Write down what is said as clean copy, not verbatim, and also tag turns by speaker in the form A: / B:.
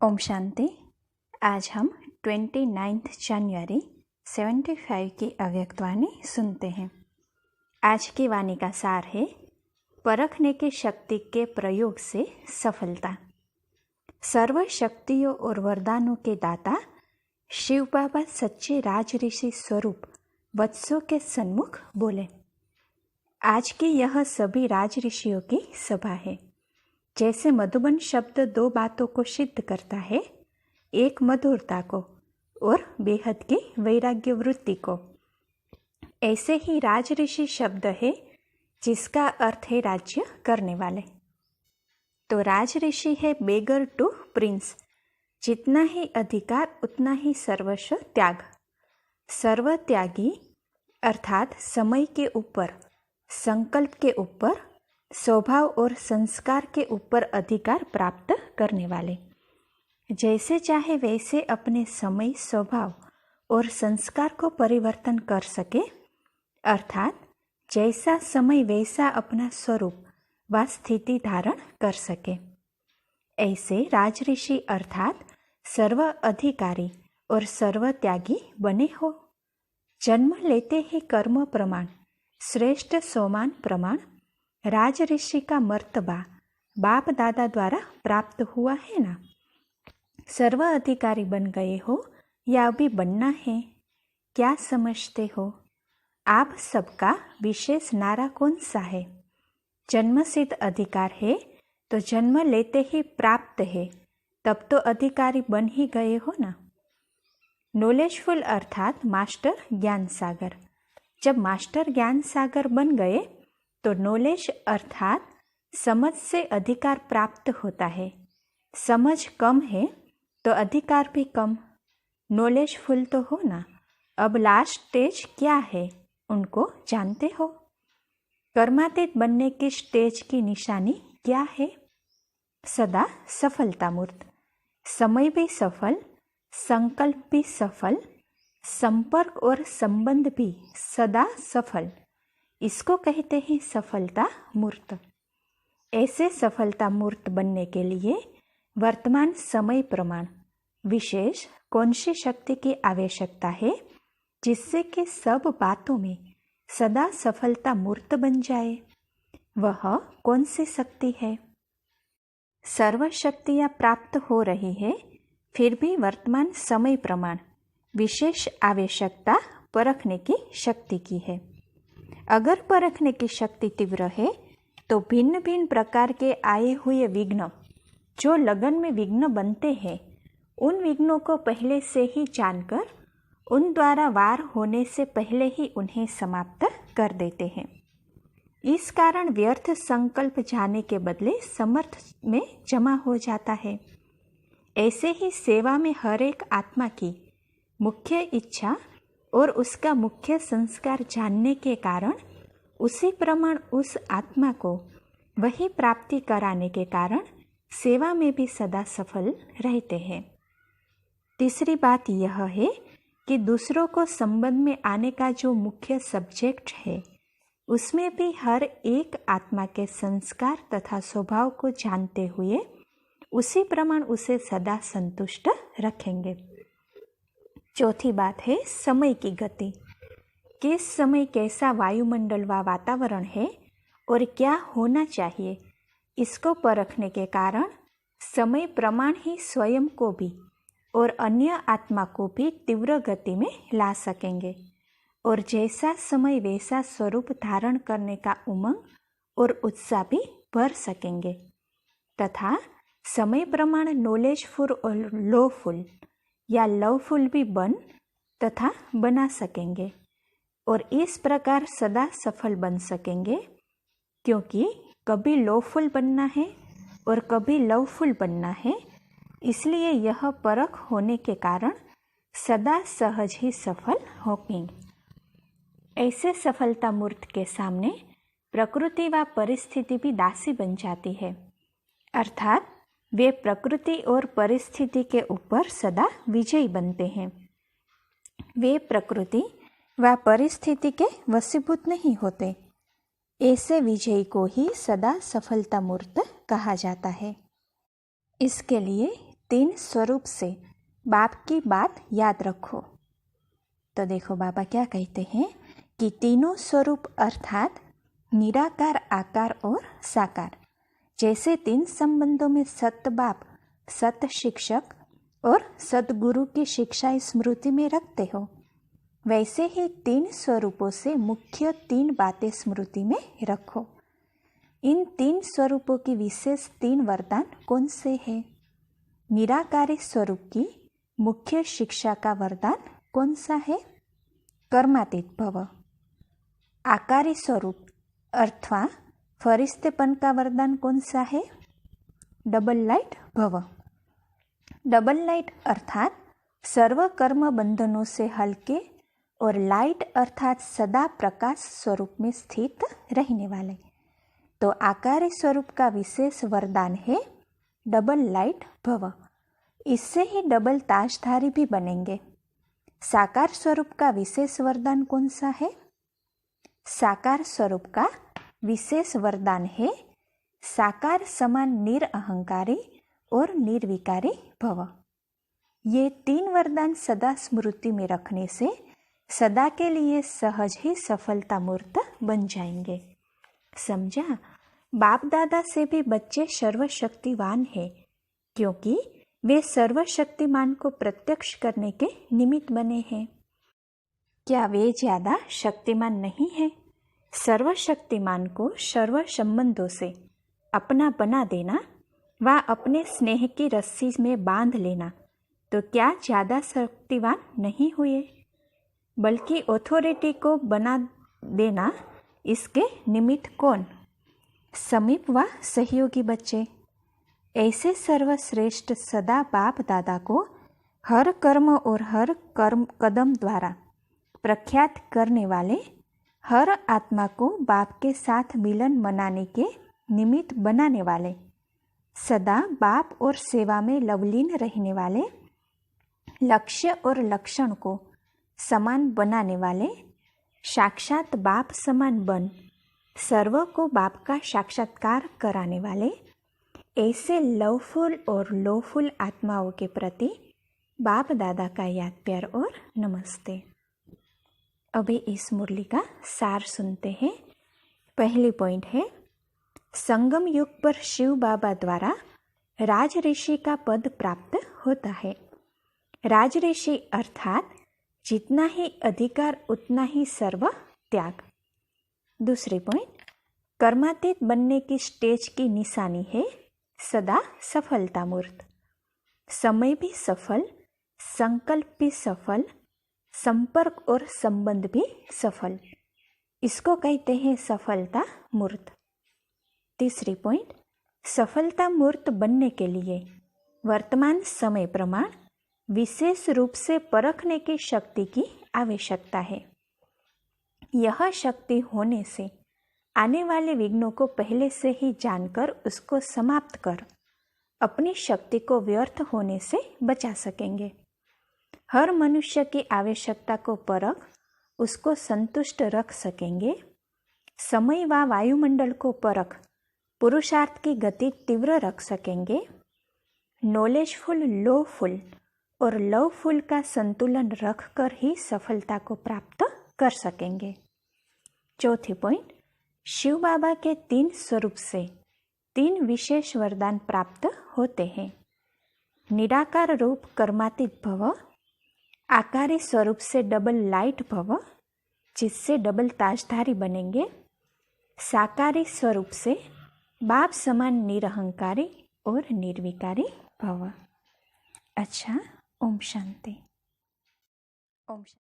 A: ओम शांति। आज हम 29 जनवरी 75 की अव्यक्त वाणी सुनते हैं। आज की वाणी का सार है परखने की शक्ति के प्रयोग से सफलता। सर्व शक्तियों और वरदानों के दाता शिव बाबा सच्चे राज ऋषि स्वरूप वत्सों के सन्मुख बोले। आज की यह सभी राज ऋषियों की सभा है। जैसे मधुबन शब्द दो बातों को सिद्ध करता है, एक मधुरता को और बेहद की वैराग्य वृत्ति को, ऐसे ही राज ऋषि शब्द है जिसका अर्थ है राज्य करने वाले। तो राज ऋषि है बेगर टू प्रिंस, जितना ही अधिकार उतना ही सर्वस्व त्याग। सर्व त्यागी अर्थात समय के ऊपर, संकल्प के ऊपर, स्वभाव और संस्कार के ऊपर अधिकार प्राप्त करने वाले। जैसे चाहे वैसे अपने समय, स्वभाव और संस्कार को परिवर्तन कर सके, अर्थात जैसा समय वैसा अपना स्वरूप व स्थिति धारण कर सके। ऐसे राजऋषि अर्थात सर्व अधिकारी और सर्व त्यागी बने हो। जन्म लेते ही कर्म प्रमाण, श्रेष्ठ सोमान प्रमाण, राज ऋषि का मर्तबा बाप दादा द्वारा प्राप्त हुआ है ना। सर्व अधिकारी बन गए हो या अभी बनना है, क्या समझते हो? आप सबका विशेष नारा कौन सा है? जन्मसिद्ध अधिकार है तो जन्म लेते ही प्राप्त है, तब तो अधिकारी बन ही गए हो ना। नॉलेजफुल अर्थात मास्टर ज्ञान सागर। जब मास्टर ज्ञान सागर बन गए तो नॉलेज अर्थात समझ से अधिकार प्राप्त होता है। समझ कम है तो अधिकार भी कम। नॉलेज फुल तो हो ना। अब लास्ट स्टेज क्या है उनको जानते हो? कर्मातीत बनने की स्टेज की निशानी क्या है? सदा सफलता मूर्त। समय भी सफल, संकल्प भी सफल, संपर्क और संबंध भी सदा सफल। इसको कहते हैं सफलता मूर्त। ऐसे सफलता मूर्त बनने के लिए वर्तमान समय प्रमाण विशेष कौन सी शक्ति की आवश्यकता है, जिससे कि सब बातों में सदा सफलता मूर्त बन जाए? वह कौन सी शक्ति है? सर्व शक्तियाँ प्राप्त हो रही है, फिर भी वर्तमान समय प्रमाण विशेष आवश्यकता परखने की शक्ति की है। अगर परखने की शक्ति तीव्र है तो भिन्न भिन्न प्रकार के आए हुए विघ्न, जो लगन में विघ्न बनते हैं, उन विघ्नों को पहले से ही जानकर उन द्वारा वार होने से पहले ही उन्हें समाप्त कर देते हैं। इस कारण व्यर्थ संकल्प जाने के बदले समर्थ में जमा हो जाता है। ऐसे ही सेवा में हर एक आत्मा की मुख्य इच्छा और उसका मुख्य संस्कार जानने के कारण उसी प्रमाण उस आत्मा को वही प्राप्ति कराने के कारण सेवा में भी सदा सफल रहते हैं। तीसरी बात यह है कि दूसरों को संबंध में आने का जो मुख्य सब्जेक्ट है, उसमें भी हर एक आत्मा के संस्कार तथा स्वभाव को जानते हुए उसी प्रमाण उसे सदा संतुष्ट रखेंगे। चौथी बात है समय की गति। किस समय कैसा वायुमंडल व वातावरण है और क्या होना चाहिए, इसको परखने के कारण समय प्रमाण ही स्वयं को भी और अन्य आत्मा को भी तीव्र गति में ला सकेंगे और जैसा समय वैसा स्वरूप धारण करने का उमंग और उत्साह भी भर सकेंगे तथा समय प्रमाण नॉलेजफुल और लॉफुल या लवफुल भी बन तथा बना सकेंगे और इस प्रकार सदा सफल बन सकेंगे, क्योंकि कभी लॉफुल बनना है और कभी लवफुल बनना है। इसलिए यह परख होने के कारण सदा सहज ही सफल होंगे। ऐसे सफलता मूर्त के सामने प्रकृति व परिस्थिति भी दासी बन जाती है, अर्थात वे प्रकृति और परिस्थिति के ऊपर सदा विजयी बनते हैं। वे प्रकृति व परिस्थिति के वशीभूत नहीं होते। ऐसे विजयी को ही सदा सफलता मूर्त कहा जाता है। इसके लिए तीन स्वरूप से बाप की बात याद रखो। तो देखो बाबा क्या कहते हैं कि तीनों स्वरूप अर्थात निराकार, आकार और साकार, जैसे तीन संबंधों में सत बाप, सत शिक्षक और सतगुरु की शिक्षा स्मृति में रखते हो, वैसे ही तीन स्वरूपों से मुख्य तीन बातें स्मृति में रखो। इन तीन स्वरूपों की विशेष तीन वरदान कौन से हैं? निराकारी स्वरूप की मुख्य शिक्षा का वरदान कौन सा है? कर्मातीत भव। आकारी स्वरूप अथवा फरिश्तेपन का वरदान कौन सा है? डबल लाइट भव। डबल लाइट अर्थात सर्व कर्म बंधनों से हल्के और लाइट अर्थात सदा प्रकाश स्वरूप में स्थित रहने वाले। तो आकारी स्वरूप का विशेष वरदान है डबल लाइट भव। इससे ही डबल ताजधारी भी बनेंगे। साकार स्वरूप का विशेष वरदान कौन सा है? साकार स्वरूप का विशेष वरदान है साकार समान निरअहंकारी और निर्विकारी भव। ये तीन वरदान सदा स्मृति में रखने से सदा के लिए सहज ही सफलता मूर्त बन जाएंगे। समझा? बाप दादा से भी बच्चे सर्वशक्तिवान हैं, क्योंकि वे सर्वशक्तिमान को प्रत्यक्ष करने के निमित्त बने हैं। क्या वे ज्यादा शक्तिमान नहीं है? सर्वशक्तिमान को सर्व संबंधों से अपना बना देना व अपने स्नेह की रस्सी में बांध लेना, तो क्या ज्यादा शक्तिवान नहीं हुए? बल्कि अथॉरिटी को बना देना, इसके निमित्त कौन? समीप व सहयोगी बच्चे। ऐसे सर्वश्रेष्ठ सदा बाप दादा को हर कर्म और हर कर्म कदम द्वारा प्रख्यात करने वाले, हर आत्मा को बाप के साथ मिलन मनाने के निमित्त बनाने वाले, सदा बाप और सेवा में लवलीन रहने वाले, लक्ष्य और लक्षण को समान बनाने वाले, साक्षात बाप समान बन सर्व को बाप का साक्षात्कार कराने वाले, ऐसे लवफुल और लोफुल आत्माओं के प्रति बाप दादा का याद प्यार और नमस्ते। अभी इस मुरली का सार सुनते हैं। पहली पॉइंट है, संगम युग पर शिव बाबा द्वारा राज ऋषि का पद प्राप्त होता है। राज ऋषि अर्थात जितना ही अधिकार उतना ही सर्व त्याग। दूसरी पॉइंट, कर्मातीत बनने की स्टेज की निशानी है सदा सफलता मूर्त। समय भी सफल, संकल्प भी सफल, संपर्क और संबंध भी सफल, इसको कहते हैं सफलता मूर्त। तीसरी पॉइंट, सफलता मूर्त बनने के लिए वर्तमान समय प्रमाण विशेष रूप से परखने की शक्ति की आवश्यकता है। यह शक्ति होने से आने वाले विघ्नों को पहले से ही जानकर उसको समाप्त कर अपनी शक्ति को व्यर्थ होने से बचा सकेंगे। हर मनुष्य की आवश्यकता को परख उसको संतुष्ट रख सकेंगे। समय व वायुमंडल को परख पुरुषार्थ की गति तीव्र रख सकेंगे। नॉलेजफुल, लोफुल और लवफुल का संतुलन रखकर ही सफलता को प्राप्त कर सकेंगे। चौथी पॉइंट, शिव बाबा के तीन स्वरूप से तीन विशेष वरदान प्राप्त होते हैं। निराकार रूप कर्मातीत भव, आकारी स्वरूप से डबल लाइट भव जिससे डबल ताजधारी बनेंगे, साकारी स्वरूप से बाप समान निरहंकारी और निर्विकारी भव। अच्छा, ओम शांति। ओम शांति।